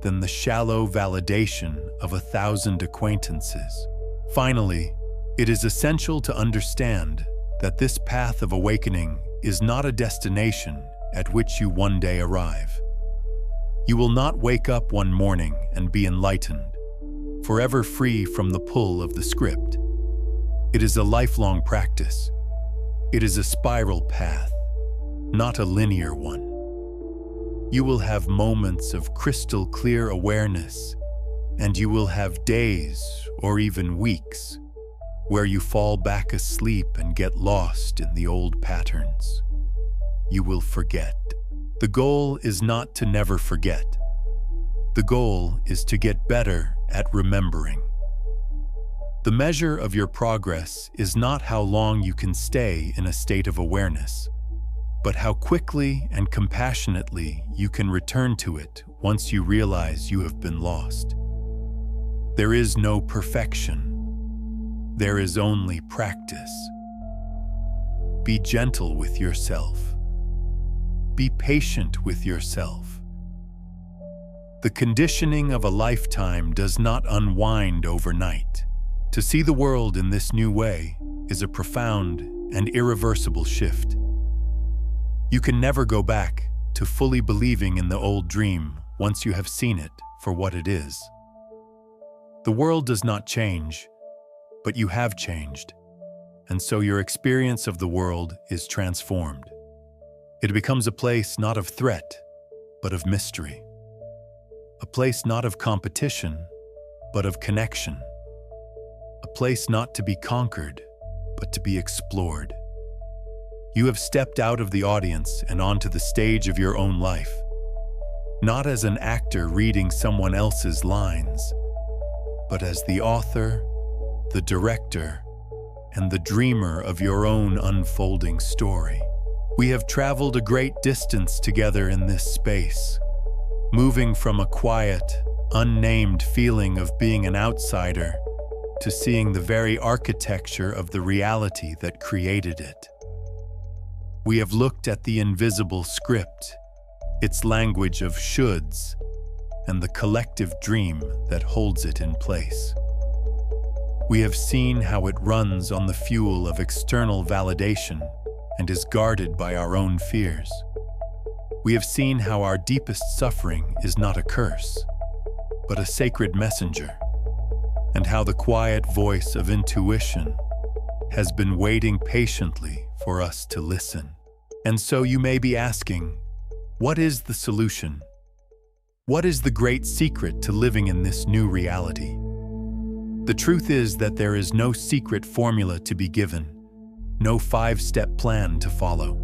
than the shallow validation of 1,000 acquaintances. Finally, it is essential to understand that this path of awakening is not a destination at which you one day arrive. You will not wake up one morning and be enlightened, forever free from the pull of the script. It is a lifelong practice. It is a spiral path, not a linear one. You will have moments of crystal clear awareness, and you will have days or even weeks where you fall back asleep and get lost in the old patterns. You will forget. The goal is not to never forget. The goal is to get better at remembering. The measure of your progress is not how long you can stay in a state of awareness, but how quickly and compassionately you can return to it once you realize you have been lost. There is no perfection. There is only practice. Be gentle with yourself. Be patient with yourself. The conditioning of a lifetime does not unwind overnight. To see the world in this new way is a profound and irreversible shift. You can never go back to fully believing in the old dream once you have seen it for what it is. The world does not change, but you have changed, and so your experience of the world is transformed. It becomes a place not of threat, but of mystery. A place not of competition, but of connection. A place not to be conquered, but to be explored. You have stepped out of the audience and onto the stage of your own life, not as an actor reading someone else's lines, but as the author, the director, and the dreamer of your own unfolding story. We have traveled a great distance together in this space, moving from a quiet, unnamed feeling of being an outsider to seeing the very architecture of the reality that created it. We have looked at the invisible script, its language of shoulds, and the collective dream that holds it in place. We have seen how it runs on the fuel of external validation and is guarded by our own fears. We have seen how our deepest suffering is not a curse, but a sacred messenger, and how the quiet voice of intuition has been waiting patiently for us to listen. And so you may be asking, what is the solution? What is the great secret to living in this new reality? The truth is that there is no secret formula to be given, no 5-step plan to follow.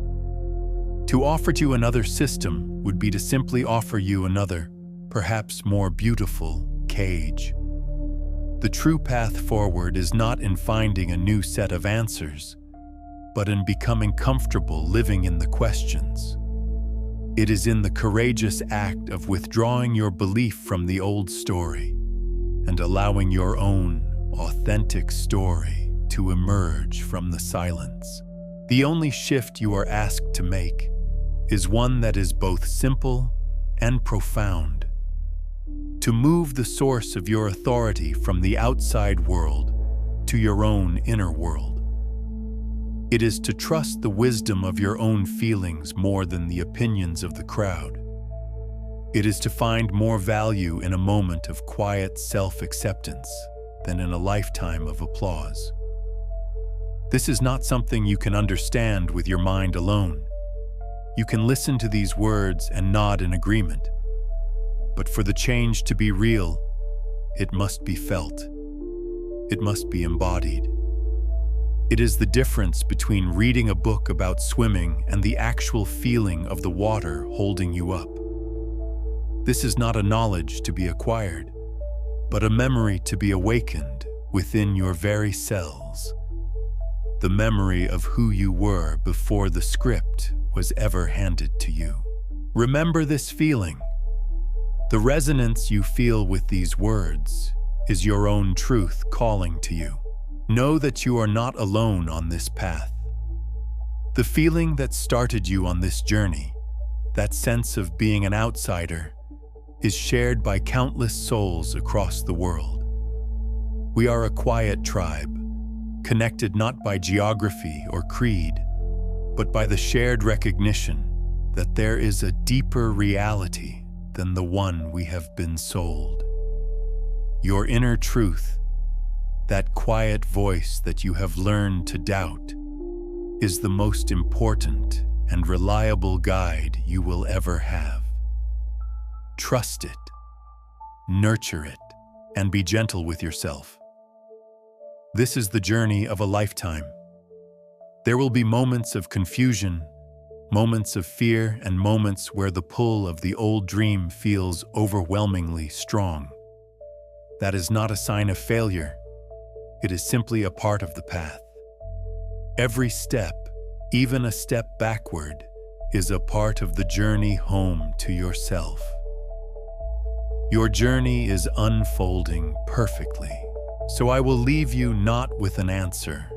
To offer you another system would be to simply offer you another, perhaps more beautiful, cage. The true path forward is not in finding a new set of answers, but in becoming comfortable living in the questions. It is in the courageous act of withdrawing your belief from the old story and allowing your own authentic story to emerge from the silence. The only shift you are asked to make is one that is both simple and profound. To move the source of your authority from the outside world to your own inner world. It is to trust the wisdom of your own feelings more than the opinions of the crowd. It is to find more value in a moment of quiet self-acceptance than in a lifetime of applause. This is not something you can understand with your mind alone. You can listen to these words and nod in agreement. But for the change to be real, it must be felt. It must be embodied. It is the difference between reading a book about swimming and the actual feeling of the water holding you up. This is not a knowledge to be acquired, but a memory to be awakened within your very cells. The memory of who you were before the script was ever handed to you. Remember this feeling. The resonance you feel with these words is your own truth calling to you. Know that you are not alone on this path. The feeling that started you on this journey, that sense of being an outsider, is shared by countless souls across the world. We are a quiet tribe, connected not by geography or creed, but by the shared recognition that there is a deeper reality than the one we have been sold. Your inner truth, that quiet voice that you have learned to doubt, is the most important and reliable guide you will ever have. Trust it, nurture it, and be gentle with yourself. This is the journey of a lifetime. There will be moments of confusion, moments of fear, and moments where the pull of the old dream feels overwhelmingly strong. That is not a sign of failure. It is simply a part of the path. Every step, even a step backward, is a part of the journey home to yourself. Your journey is unfolding perfectly, so I will leave you not with an answer,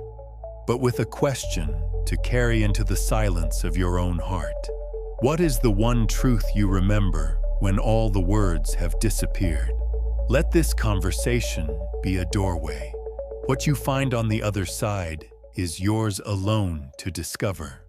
but with a question to carry into the silence of your own heart. What is the one truth you remember when all the words have disappeared? Let this conversation be a doorway. What you find on the other side is yours alone to discover.